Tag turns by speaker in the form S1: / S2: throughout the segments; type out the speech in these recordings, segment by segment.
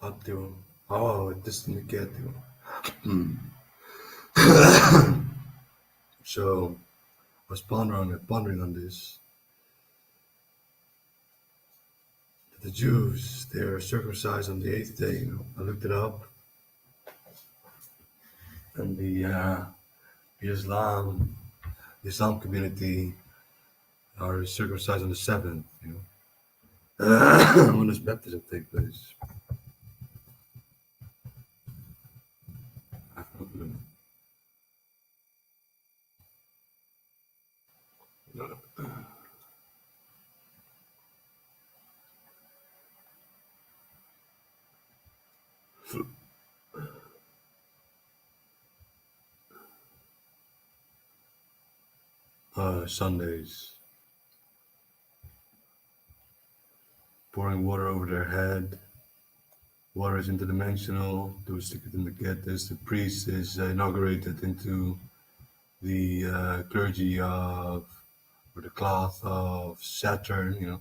S1: Attimo, this indicative. So I was pondering on this. The Jews, they are circumcised on the eighth day. I looked it up, and the Islam community are circumcised on the seventh. When does baptism take place? I have no clue. Sundays, pouring water over their head. Water is interdimensional. To stick it in the kettles. The priest is inaugurated into the clergy or the cloth of Saturn.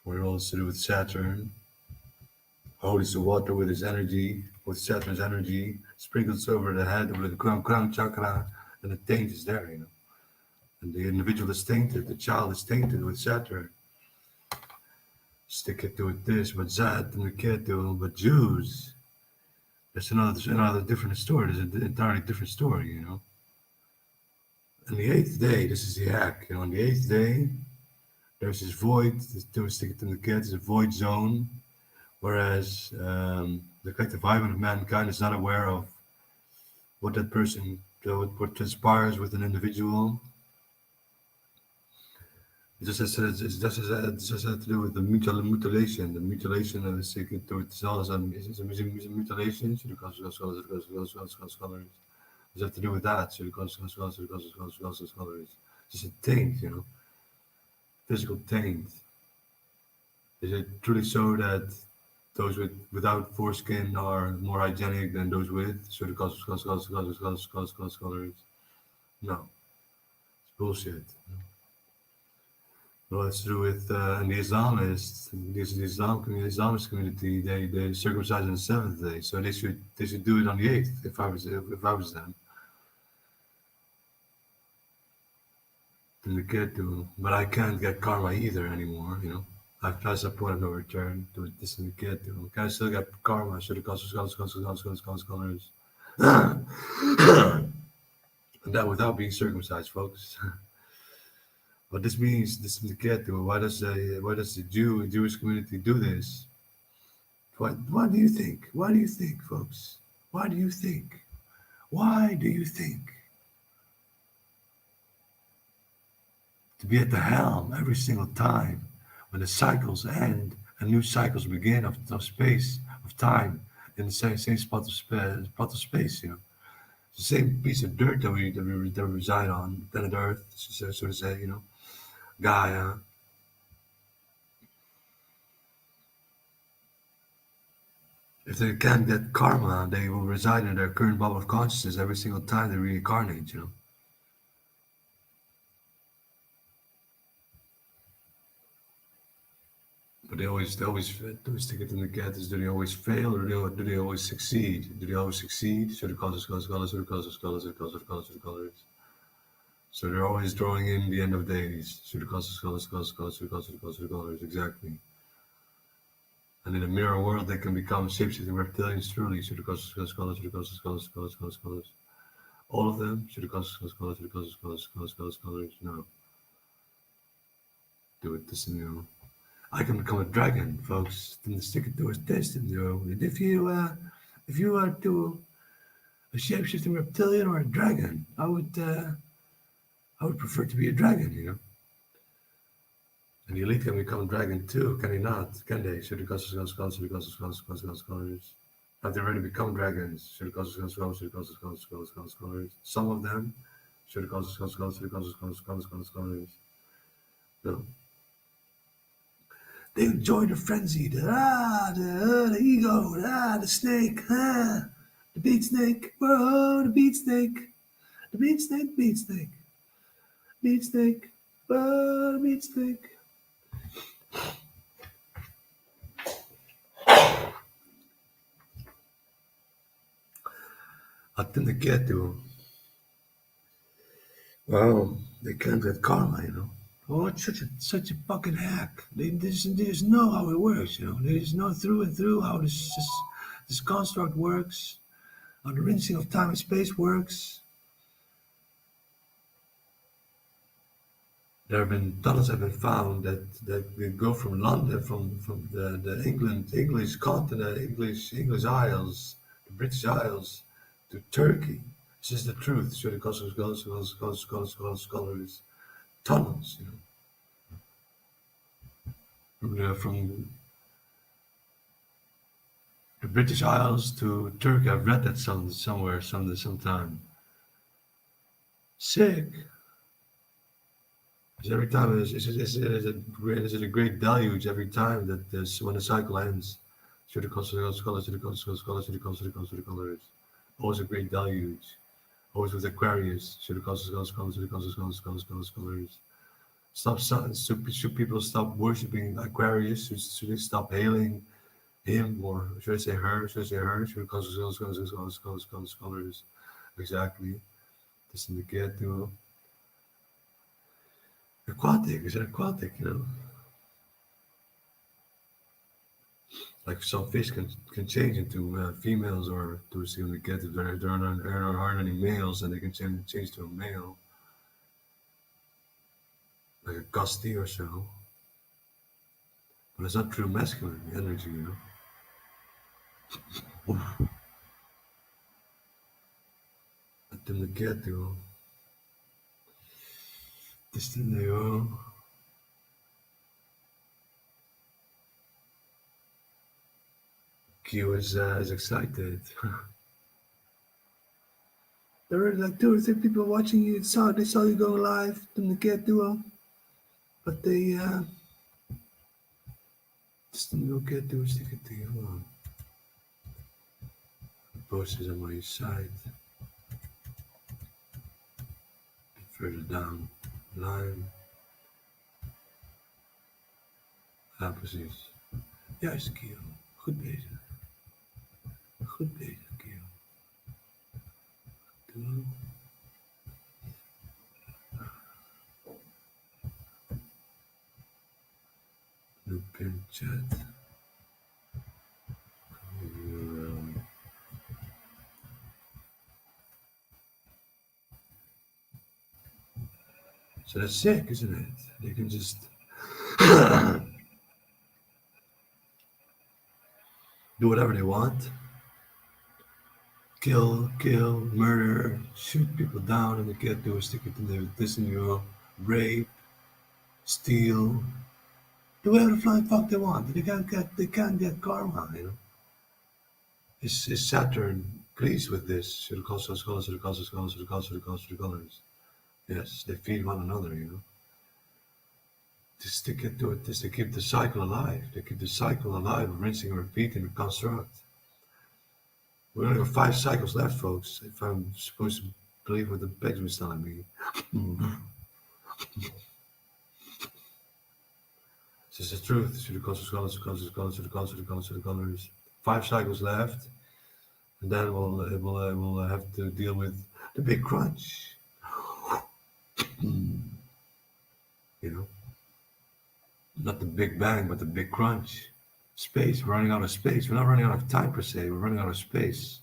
S1: We're all to do with Saturn. Holds the water with his energy, with Saturn's energy, sprinkles over the head with the crown chakra, and the taint is there. And the individual is tainted, the child is tainted with Saturn. Stick it to this, but Zat and the Ketu, but Jews. There's another different story. There's an entirely different story, On the eighth day, this is the hack. On the eighth day, there's this void. To stick it in the cat is a void zone, whereas the collective hymen of mankind is not aware of what that person, what transpires with an individual. It just has to do with the mutilation. The mutilation of the secret to it's all is a mutilation. So it has to do with that. So it's a taint, physical taint. Is it truly so that those without foreskin are more hygienic than those with? So the colors? No, it's bullshit. Well, it's to do with and the Islamists, the Islamist community. They circumcise on the seventh day, so they should do it on the eighth. If I was them, and the kid do, but I can't get karma either anymore. I've passed that point of no return to this and the kid do. Can I still get karma? Should the colors? And that without being circumcised, folks. What this means, this is the kid do. Why does the Jewish community do this? What do you think? Why do you think, folks? Why do you think? Why do you think? To be at the helm every single time when the cycles end and new cycles begin of space, of time, in the same spot of space, It's the same piece of dirt that we reside on, planet Earth, so to say, Gaia. If they can't get karma, they will reside in their current bubble of consciousness every single time they reincarnate, But they always stick it in the cat. Do they always fail or do they always succeed? Do they always succeed? So the colors. So they're always drawing in the end of days. So the colors, exactly. And in a mirror world, they can become shapeshifting reptilians truly. So the colors. All of them. So the colors. No. Do it this and I can become a dragon, folks. Then stick it to his destiny. If you are to a shape-shifting reptilian or a dragon, I would prefer to be a dragon, And the elite can become a dragon too, can they not? Can they? Should the colors? Have they already become dragons? Should the colors? Some of them. Should the colors? No. They enjoy the frenzy, the ego, the snake, the beat snake, whoa, the beat snake, whoa, the beat snake. At in the ghetto, well, they can't get karma, Oh, it's such a fucking hack. They just know how it works, They just know through and through how this construct works, how the rinsing of time and space works. There have been tunnels have been found that they go from London, from the English continent, English Isles, the British Isles, to Turkey. This is the truth. So the scholars, tunnels, from the British Isles to Turkey. I've read that somewhere, sometime. Sick. Because every time is it a great deluge every time that this when the cycle ends. To the scholars, to the scholars, to the scholars. Always a great deluge. Always with Aquarius. To the scholars, to the scholars. Should people stop worshiping Aquarius? Should they stop hailing him, or should I say her? Should I say her? Should scholars. Exactly. This in the get to aquatic. Is it aquatic? Like some fish can change into females, or to see when they get if there aren't any males, and they can change to a male, like a gusty or so. But it's not true masculine energy. Oof. At them to get to this thing they Q is excited. There were like 2 or 3 people watching you. They saw you go live in the cat duo, but they just didn't go cat duo stick it to you. The post is on my side. Further down, line. Ja, precies. Juist, Kio. Goed bezig. Goed bezig, Kio. Doe. Loop in chat. So that's sick, isn't it? They can just do whatever they want. Kill, murder, shoot people down, and they can't do a stick it in their Disney, rape, steal, do whatever the flying fuck they want. They can't get karma. Is Saturn pleased with this? Should it cost us scholars, should it cost us scholars, should it cost us scholars? Yes, they feed one another. Just to get to it, just to keep the cycle alive. They keep the cycle alive of rinsing and repeating and construct. We only have 5 cycles left, folks, if I'm supposed to believe what the Begs was telling me. This is the truth. Should it cost us scholars, should it cost us scholars, should it cost us scholars? 5 cycles left, and then we'll have to deal with the big crunch. Not the Big Bang, but the big crunch. Space. We're running out of space. We're not running out of time per se. We're running out of space.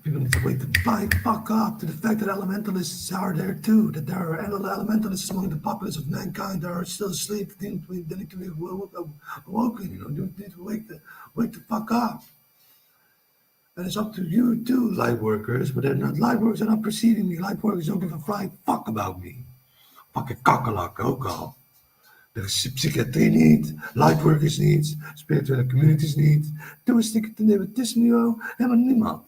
S1: People need to wake the fuck up to the fact that elementalists are there too. That there are elementalists among the populace of mankind that are still asleep. They need to be awoken. They need to wake the fuck up. And it's up to you too, light workers. But they're not light workers. Are not perceiving me. Light workers don't give a flying fuck about me. Fucking kakkelak ook al. De psychiatrie niet, lightworkers niet, spirituele communities niet. Doe een stukje te nemen tussen jou, helemaal niemand.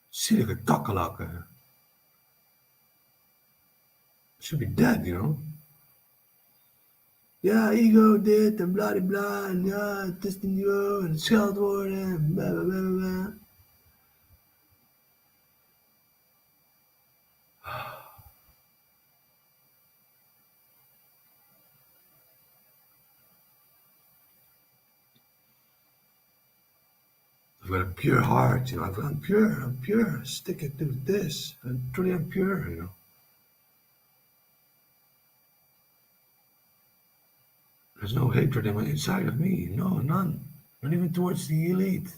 S1: Zielige kakkelakken. Should be dead. Ja, ego dit en bladibla en ja, het is niet jou en het scheldwoorden en blablabla. I've got a pure heart, I'm pure, stick it to this, and truly I'm pure. There's no hatred inside of me, no, none, not even towards the elite.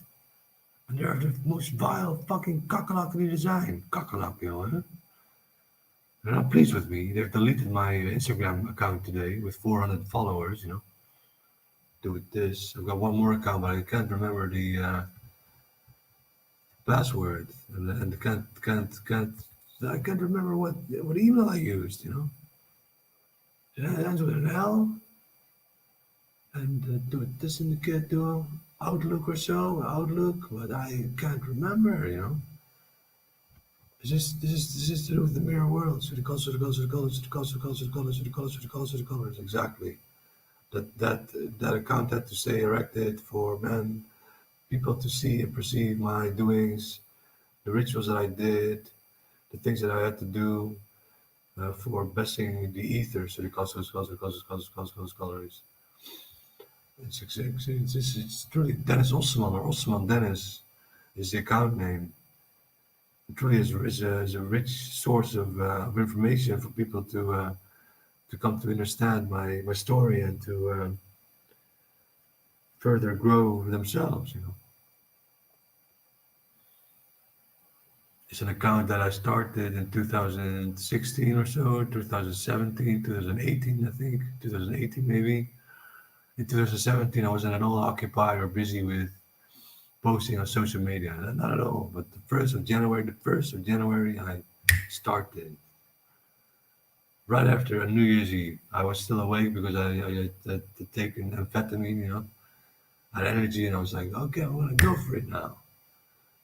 S1: And they're the most vile fucking kakalakali design, kakalak. They're not pleased with me. They've deleted my Instagram account today with 400 followers. Do it this. I've got one more account, but I can't remember the password, and I can't remember what email I used. It ends with an L, and do it this in the kid do Outlook or so, Outlook, but I can't remember. This is to do with the mirror world. So the colors, so the colors, so the colors, so the colors, so the colors, so the colors, so the colors, so the colors, so the colors. Exactly. That account had to stay erected for people to see and perceive my doings, the rituals that I did, the things that I had to do for blessing the ether. So the colors, so the colors, so the colors, so the colors, so the colors, so the colors. It's truly Dennis Osman, or Osman Dennis is the account name. It truly is a rich source of information for people to come to understand my story and to further grow themselves. It's an account that I started in 2016 or so, 2017, 2018, I think, 2018 maybe. In 2017, I wasn't at all occupied or busy with posting on social media. Not at all. But the 1st of January, I started. Right after New Year's Eve, I was still awake because I had taken amphetamine. I had energy, and I was like, okay, I'm gonna go for it now.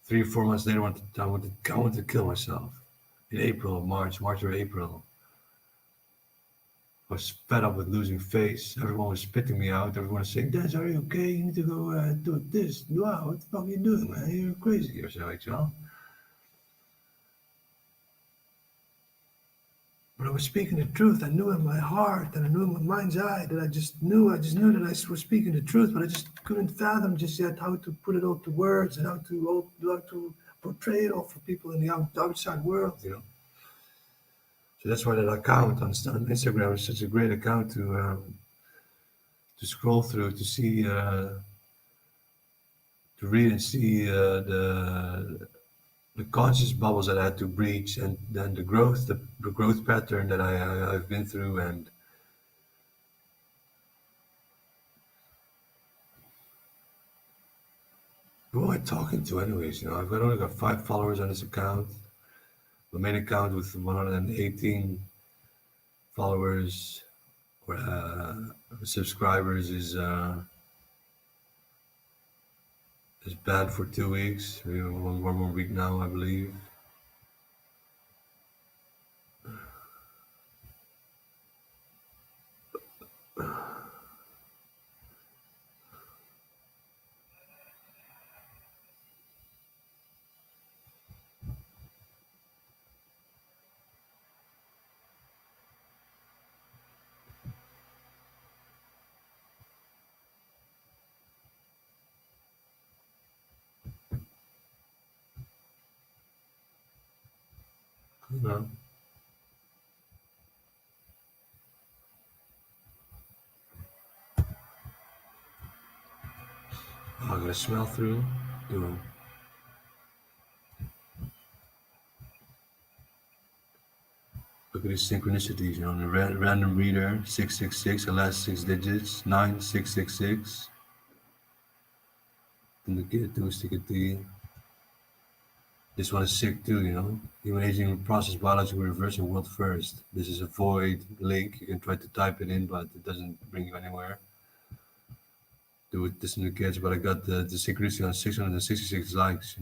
S1: 3 or 4 months later, I wanted to kill myself. In April, March or April, I was fed up with losing face. Everyone was spitting me out. Everyone was saying, "Des, are you okay? You need to go do this. Wow, what the fuck are you doing, man? You're crazy or so." But I was speaking the truth. I knew in my heart and I knew in my mind's eye that I just knew that I was speaking the truth, but I just couldn't fathom just yet how to put it all to words and how to portray it all for people in the outside world. So that's why that account on Instagram is such a great account to scroll through, to see, to read and see the conscious bubbles that I had to breach, and then the growth pattern that I've been through, and who am I talking to anyways? I've only got 5 followers on this account. My main account with 118 followers or subscribers is banned for 2 weeks. We have one more week now, I believe. No. I'm gonna smell through. Do Look at these synchronicities. The random reader 666, the last 6 digits 9666. Then the kid to stick it to you. This one is sick too. Human aging process biological reversal world first. This is a void link. You can try to type it in, but it doesn't bring you anywhere. Do it this in the kids, but I got the synchronicity on 666 likes.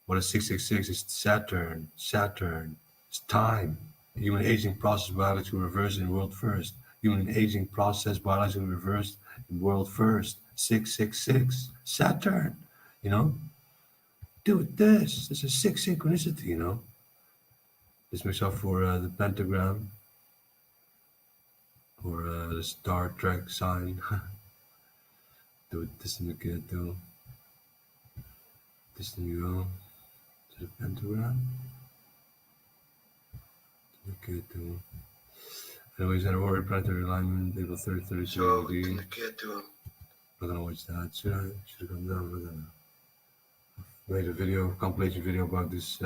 S1: What is 666? It's Saturn. It's time. Human aging process biological reversed in world first. Human aging process biological reversed in world first. 666. Saturn. You know? Dude, this is 6 synchronicity. This makes up for the pentagram or the Star Trek sign. Do it this in the kid too. This thing you go to the pentagram. Okay, to anyways, and a warrior planetary alignment, April 30th, 33 AD. Not gonna watch that. Should have gone down with that. Made a video, compilation video about this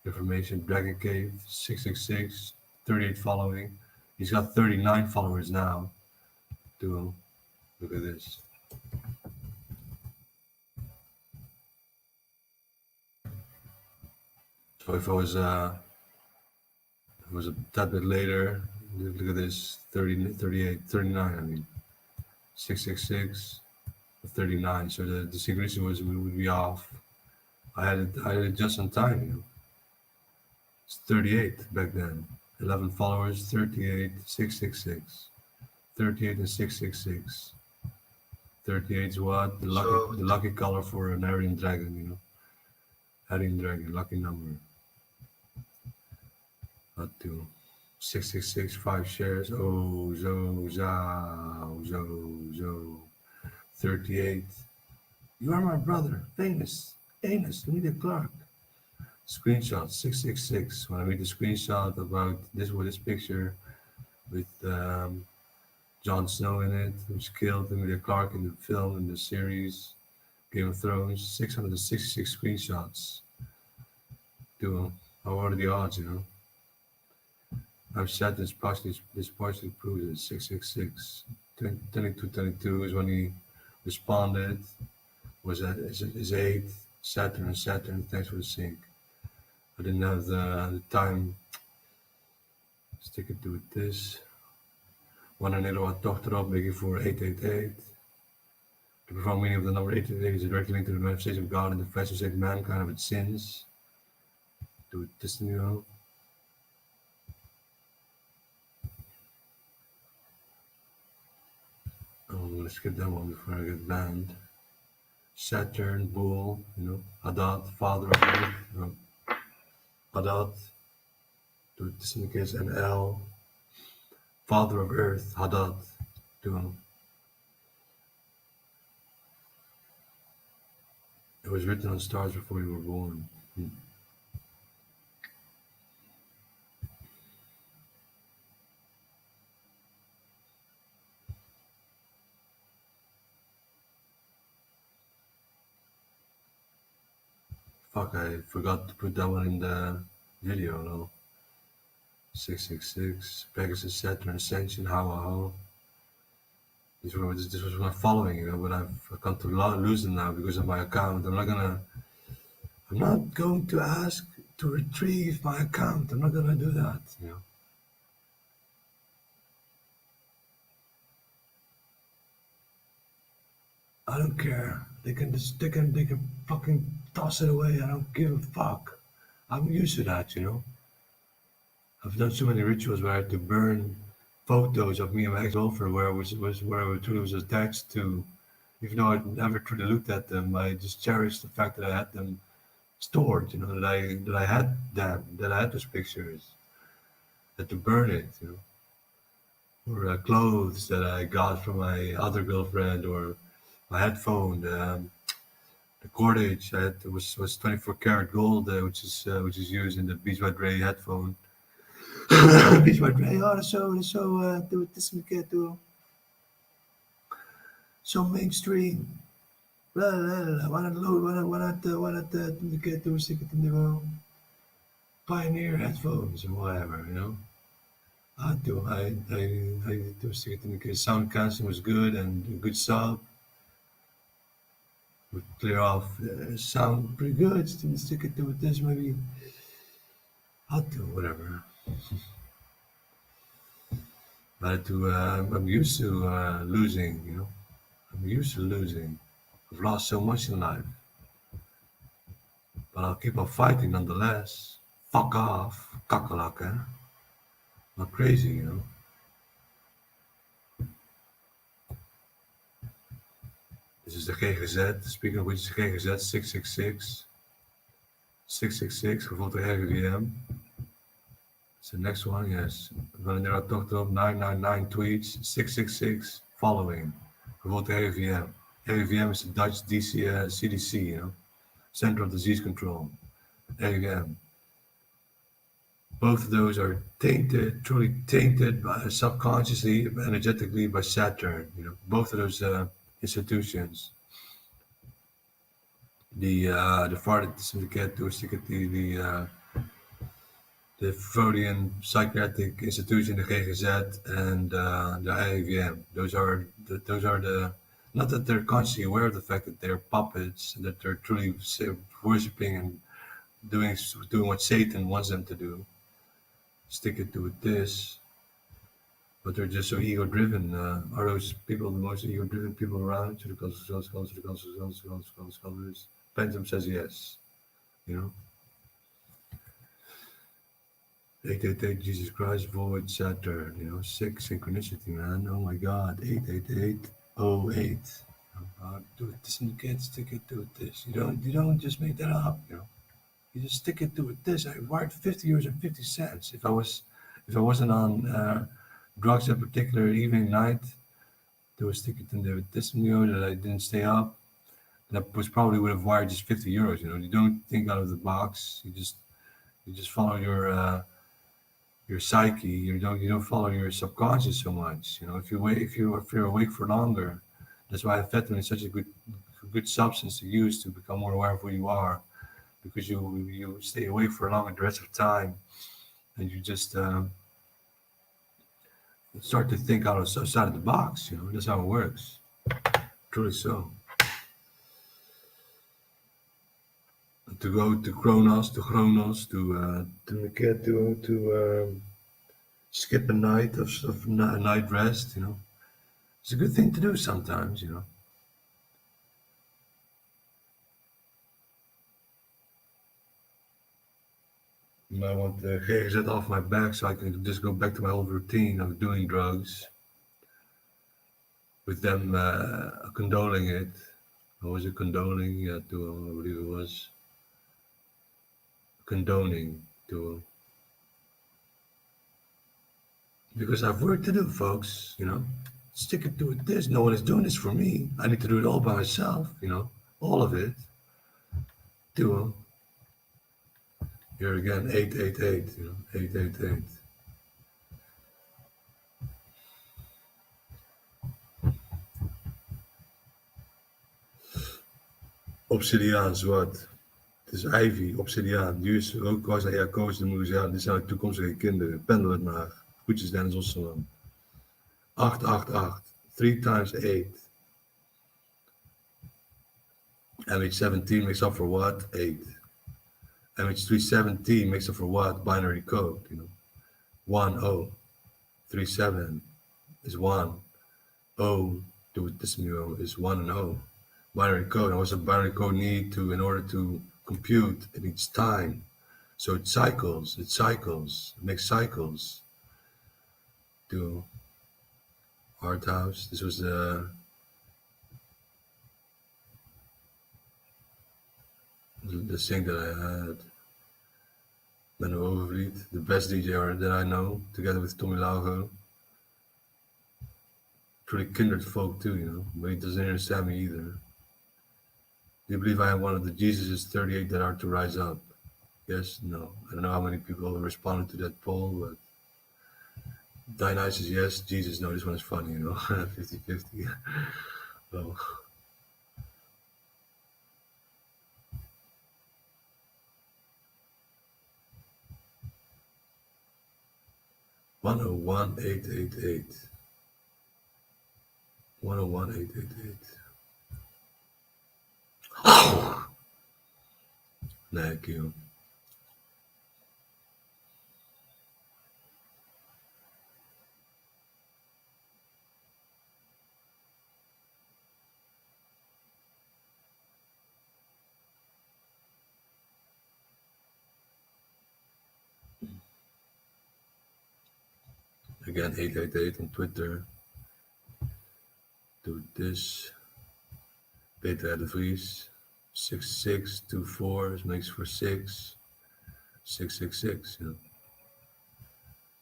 S1: information. Dragon Cave 666, 38 following. He's got 39 followers now. Duo. Look at this. So if I was a tad bit later, look at this, 30, 38, 39, I mean. 666, 39. So the synchronicity would be off. I had it just on time, you know. It's 38 back then. 11 followers, 38, 666. 38 and 666. 38 is what? The lucky color for an Aryan dragon, you know. Aryan dragon, lucky number. Not two. 666, 5 shares. Oh, zo. 38. You are my brother. Famous. Amos, Amelia Clark. Screenshot 666. When I made the screenshot about this picture with Jon Snow in it, which killed Amelia Clark in the film, in the series Game of Thrones, 666 screenshots. Dude, how are the odds, you know? I've said this partially proves it. 666. 2222 is when he responded. Was that is 8. Saturn, thanks for the sync. I didn't have the time. Stick it to this. Wanneer Nederland toch erop, making for 888. The profound meaning of the number 888 is directly linked to the manifestation of God in the flesh to save mankind of its sins. Do it this new. I'm gonna skip that one before I get banned. Saturn, bull, you know, Hadad, father of earth, you know, Hadad, do this in the case, and El, father of earth, Hadad, do. It was written on stars before you were born. Fuck, I forgot to put that one in the video, no? 666, Pegasus, Saturn, Ascension, how. This was my following, you know, but I've come to lose them now because of my account. I'm not going to ask to retrieve my account. I'm not gonna do that, you know. I don't care. They can fucking toss it away. I don't give a fuck. I'm used to that, you know. I've done so many rituals where I had to burn photos of me and my ex-girlfriend where I was attached to. Even though I never truly looked at them, I just cherished the fact that I had them stored, you know, that I had those pictures. I had to burn it, you know. Or clothes that I got from my other girlfriend, or my headphone, the cordage I had was 24 karat gold, which is used in the Beats by Dre headphone. Beats by Dre, oh, so mainstream. Why not stick it in the Pioneer headphones or whatever, you know. I do stick it in the case. Sound cancelling was good and a good sub. Would clear off sound pretty good. Stick it to this maybe. I'll do whatever. I'm used to losing, you know. I'm used to losing. I've lost so much in life. But I'll keep on fighting nonetheless. Fuck off, kakkelak, Not crazy, you know. This is the GGZ, speaking of which is GGZ 666. 666, gevolgd door RIVM. It's the next one, yes. Wanneer I talked op 999 tweets, 666 following. Gevolgd door RIVM. RIVM is the Dutch CDC, you know. Center of Disease Control, again. Both of those are tainted, truly tainted by, subconsciously, energetically by Saturn. Both of those institutions. The Farted Syndicate, the Freudian Psychiatric Institution, the GGZ, and the IAVM. Those are the not that they're consciously aware of the fact that they're puppets, that they're truly worshiping and doing what Satan wants them to do. Stick it to this, but they're just so ego-driven. Are those people the most ego-driven people around? To the scholars. Bentham says yes. 888, Jesus Christ, void, Saturn. 6, synchronicity, man. Oh my God, 88808. Do it this, and you can't stick it to it this. You don't just make that up. You just stick it to it this. I wired 50 euros and 50 cents. If I wasn't on drugs at particular evening night, there was stick it in there with this that I didn't stay up. That was probably would have wired just 50 euros. You don't think out of the box. You just follow your psyche. You don't follow your subconscious so much. If you're awake for longer, that's why amphetamine is such a good substance to use to become more aware of who you are, because you stay awake for a longer duration of time, and you just start to think outside of the box. That's how it works. Truly so. To go to Chronos, to skip a night of night rest. It's a good thing to do sometimes. I want the GGZ off my back so I can just go back to my old routine of doing drugs, with them condoling it. Or was it condoling? Yeah, I believe it was. Condoning to, because I've work to do, folks. Stick it to it. This, no one is doing this for me. I need to do it all by myself. All of it. Do here again, 888. 888. Obsidiaan, zwart. Het is Ivy, obsidiaan. Duurs, rookwas en Jacobus de moeder. Ja, dit zijn de toekomstige kinderen. Pendel het maar. Goedjes, Dennis Osseman. 888. 3 times 8. MH17 makes up for what? 8. MH317 makes up for what? Binary code. 1, 0. 3, 7 is 1. 0 to this mu is 1 and 0. Binary code. And what's a binary code need in order to compute? It needs time. So it cycles, it makes cycles. To Art House. This was the thing that I had. Menno Overvliet, the best DJ that I know, together with Tommy Laugo. Pretty kindred folk too, but he doesn't understand me either. Do you believe I am one of the Jesuses 38 that are to rise up? Yes, no. I don't know how many people responded to that poll, but Dionysus, yes. Jesus, no. This one is funny, 50-50. Oh. One oh one 888. 101 888. Thank you. Again, 888 on Twitter. Do this. Peter de Vries. 6624 makes for 6. 666.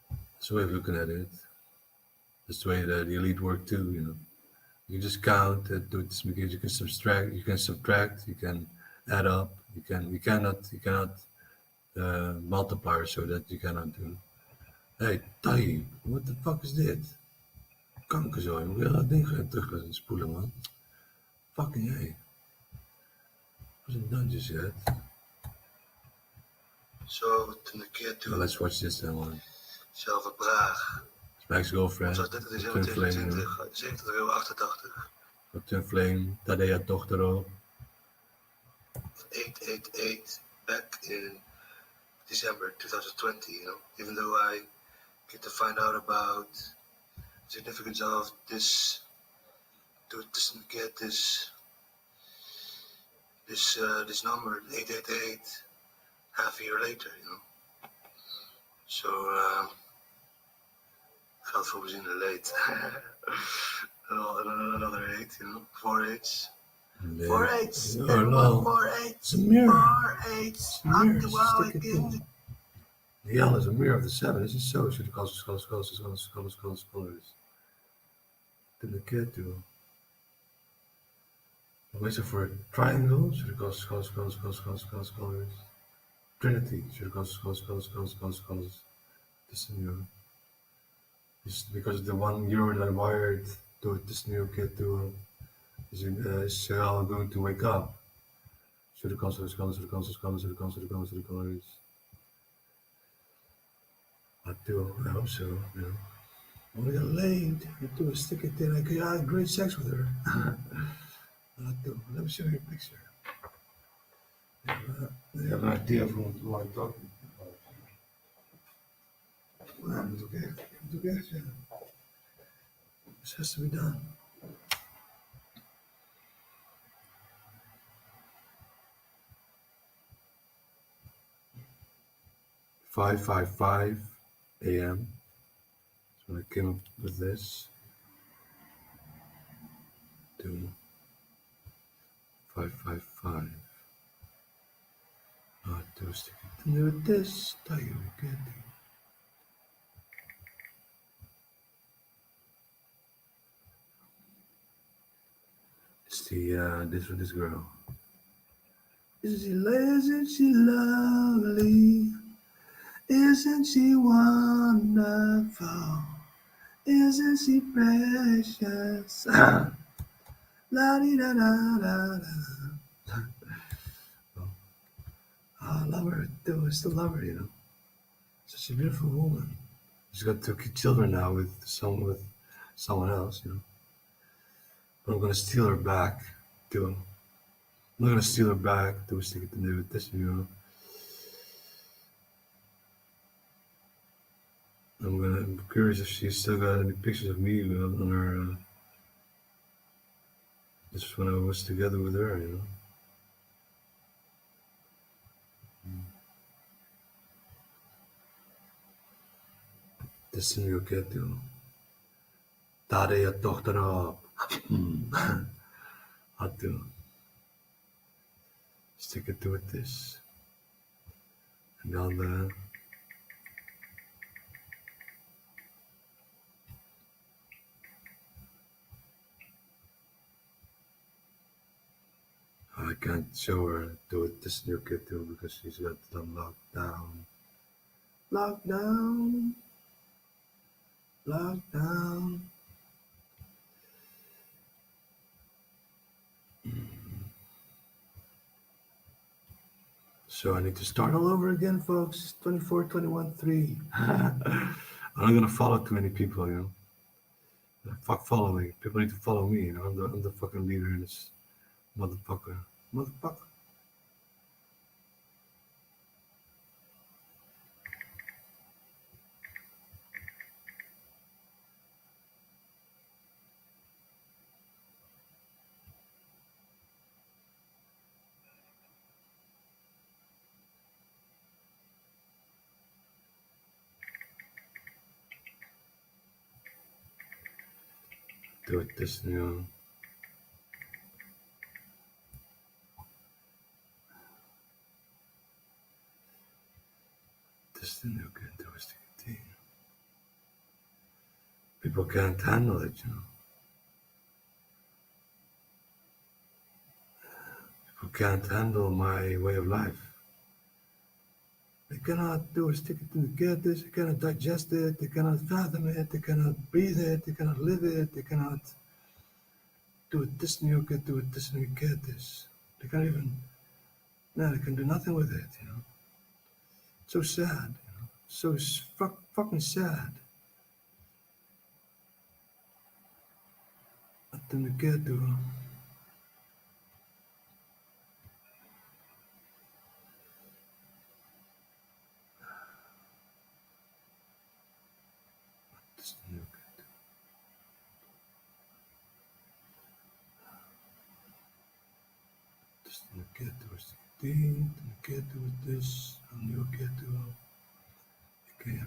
S1: That's the way of looking at it. That's the way that the elite work too. You just count. Do this because you can subtract. You can add up. You cannot multiplier so that you cannot do. Hey, Tai, what the fuck is dit? Kankerzooi, moet je dat ding gaan terug gaan spoelen, man. Fucking hey. Wat een done just yet?
S2: Zo, toen een keer toen.
S1: Well, let's watch this then, man.
S2: Zelf een Praag.
S1: It's Max Girlfriend.
S2: Zoals 30 december 2020, 70 euro 88.
S1: Op Twin Flame, Tadea dochter op.
S2: 888 back in December 2020, you know, even though I get to find out about the significance of this, to get this number 888 half a year later, you know. So geld voor bezinnen late. Another 8, you know, 4 8s. 4 8s.
S1: No.
S2: 4 8s.
S1: It's a mirror.
S2: 4 8s.
S1: Stick it in. The L is a mirror of the 7. This is so. Should have scholars. Didn't the kid do? Wait for a triangle. Should have scholars. Trinity. Should have scholars. This new. Just because the 1 euro that I wired to this new kid to is going to wake up. Should have scholars. I do. I hope so. You know. When we got laid, I do a stick it in. I had great sex with her. I do. Let me show you a picture. You have an idea of who I'm talking about. Well, it's okay. It's okay. Yeah. This has to be done. $5:55 a.m. So I came up with this. 5:55. Do stick it in with this. Tell you again. It's the this for this girl. Isn't she lovely? Isn't she wonderful? Isn't she precious? La di da da da da. I love her too. I still love her, you know. Such a beautiful woman. She's got 2 children now with someone else, you know. But I'm gonna steal her back too. I'm not gonna steal her back to stick it to do with this, you know. I'm curious if she's still got any pictures of me on her. This is when I was together with her, you know. This is nu ook het, joh. Daar deed je dochter op. Had to stick it to with this. And dan I can't show her do it this new kid too because she's got them locked down. Lockdown. So I need to start all over again, folks. 24, 21, 3. I'm not gonna follow too many people, you know. Fuck following. People need to follow me, you know. I'm the fucking leader in this motherfucker. Do it this new. This the new characteristic thing. People can't handle it, you know. People can't handle my way of life. They cannot do a stick it in the catus, they cannot digest it, they cannot fathom it, they cannot breathe it, they cannot live it, they cannot do it this new cat, do it this new catus. They can't even, no, they can do nothing with it, you know. So sad, you know. So fucking sad. Nothing to get to. This new cat. This new cat was the TAINT, the cat with this, a new cat to. Okay,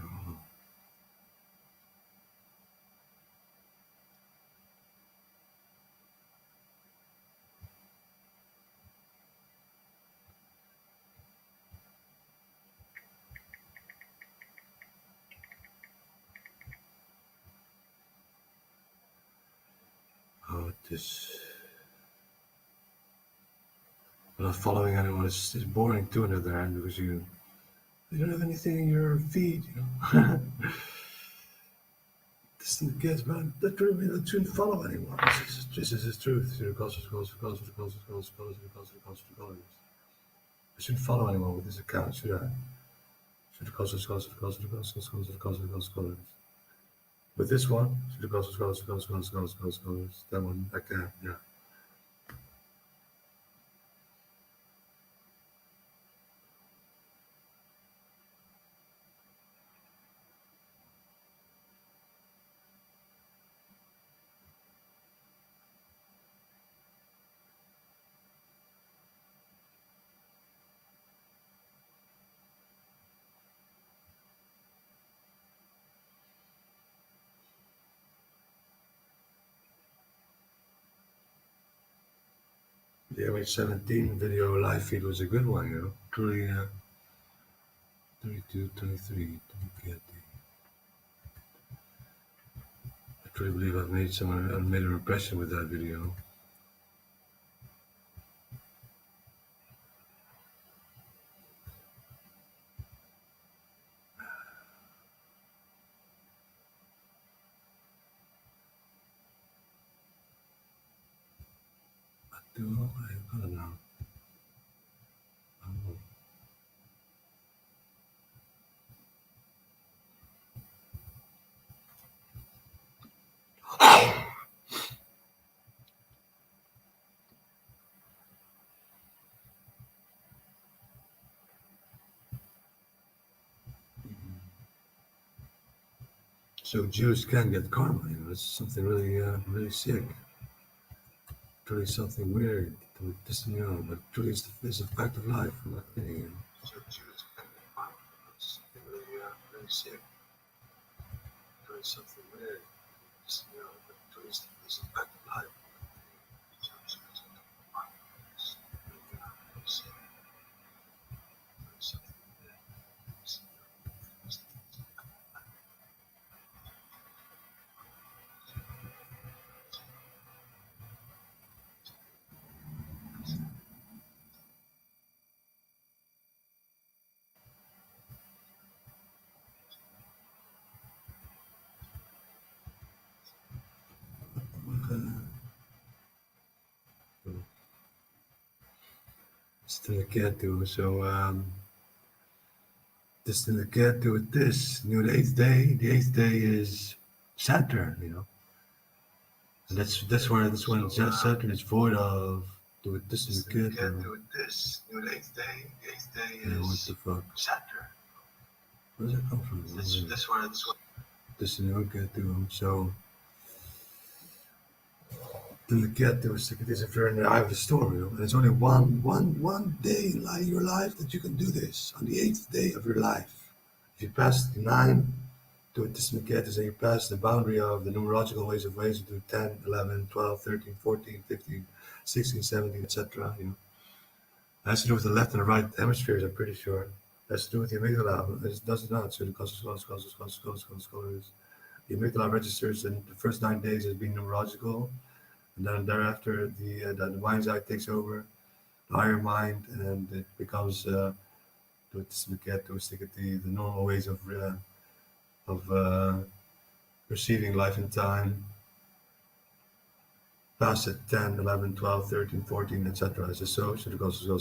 S1: oh, this. Not following anyone is boring too on the other hand because you don't have anything in your feed, you know. This is the kids, man. That really that shouldn't follow anyone. This is his truth. I shouldn't follow anyone with this account, should I? Should with this one, that one I can, yeah. The MH17 video live feed was a good one, you know. Truly, 32, 23, I truly believe I've made an impression with that video. I don't know. So Jews can get karma, you know. It's something really, really sick. Truly something weird. Just, you know, but truly it's a fact of life, in my opinion. You know. So Jews can get karma. It's something really, really sick. Truly something weird. Just, you know, but truly it's a fact of life. So Jews can get karma. It's really, really sick. Truly something weird. Just, you know, it's a fact of life. Still can't do so. Still can't do with this. You know, the eighth day. The eighth day is Saturn. You know, and that's where this one Saturn is void of. Do it this and can't do with this. You know, the eighth day. The eighth day is what the fuck? Saturn. Where does that come from? That's where this one. This and can't do. So. To look at this if you're in the eye of the storm, you know, and it's only one day in your life that you can do this. On the eighth day of your life, if you pass the 9 to this and you pass the boundary of the numerological ways to 10, 11, 12, 13, 14, 15, 16, 17, etc. You know, it has to do with the left and the right hemispheres. I'm pretty sure it has to do with the amygdala. It does not. So the amygdala registers in the first 9 days as being numerological. And then thereafter, the mind's eye takes over, higher mind, and it becomes to stick at the normal ways of perceiving life and time, past it 10, 11, 12, 13, 14, etc. Is it so? So the causes, the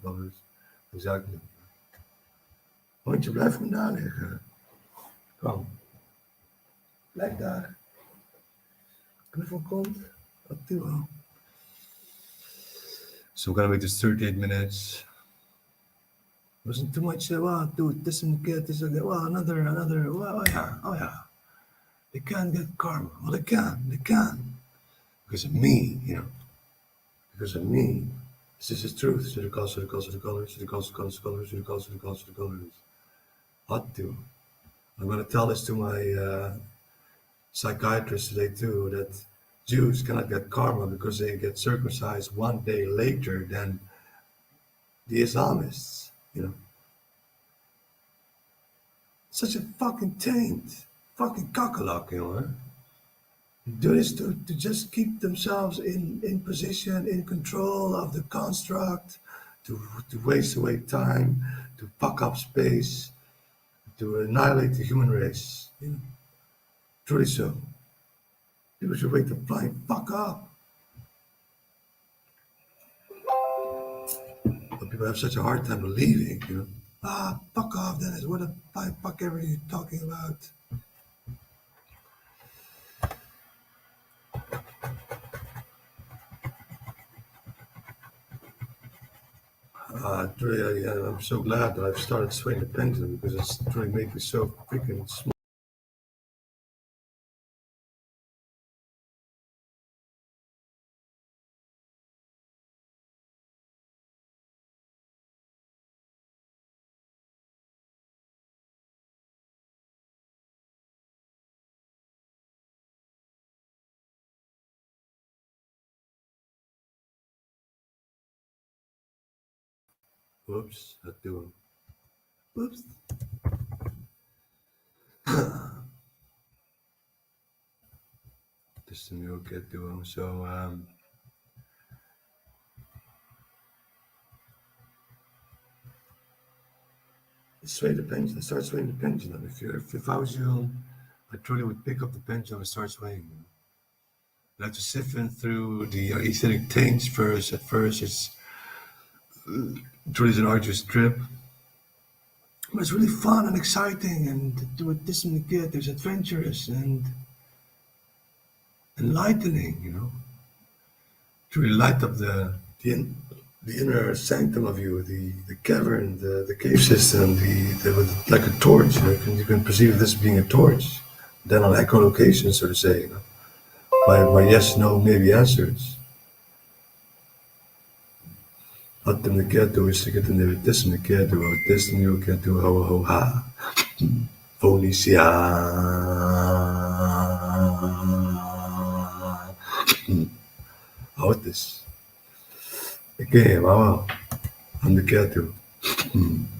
S1: colors. Exactly. Hondje, blijf me daar liggen. Kom. Blijf daar. Knuffel komt. Wat doe je? So I'm gonna make this 38 minutes. Wasn't too much. Wow, dude, this and get this again. Wow, another. Wow, oh yeah. They can't get karma. Well, they can. Because of me, Because of me. This is the truth. So the colors. What do? I'm gonna tell this to my psychiatrist today too, that Jews cannot get karma because they get circumcised one day later than the Islamists, Such a fucking taint. Fucking cockalock, Do this to just keep themselves in position, in control of the construct, to waste away time, to fuck up space, to annihilate the human race. Truly so. People should wake the flying fuck up. But people have such a hard time believing, fuck off, Dennis. What the fuck ever are you talking about? Truly, I'm so glad that I've started swaying the pendulum because it's truly made me so freaking small. Whoops, dat doen. Whoops. This is the new kid doing. So, sway the pendulum. Start swaying the pendulum. If I was you, I truly would pick up the pendulum and start swaying. You have to siphon through the etheric taints first. At first, it's truly an arduous trip. But it's really fun and exciting, and to do it this and again, there's adventurous and enlightening, To really light up the inner sanctum of you, the cavern, the cave system, like a torch. You can perceive this being a torch. Then on echolocation, so to say, by yes, no, maybe answers. At de keto is ik het in de tussen de keto, tussen de keto, ho ha. Felicia. Houd this. Oké, wow. Aan de keto.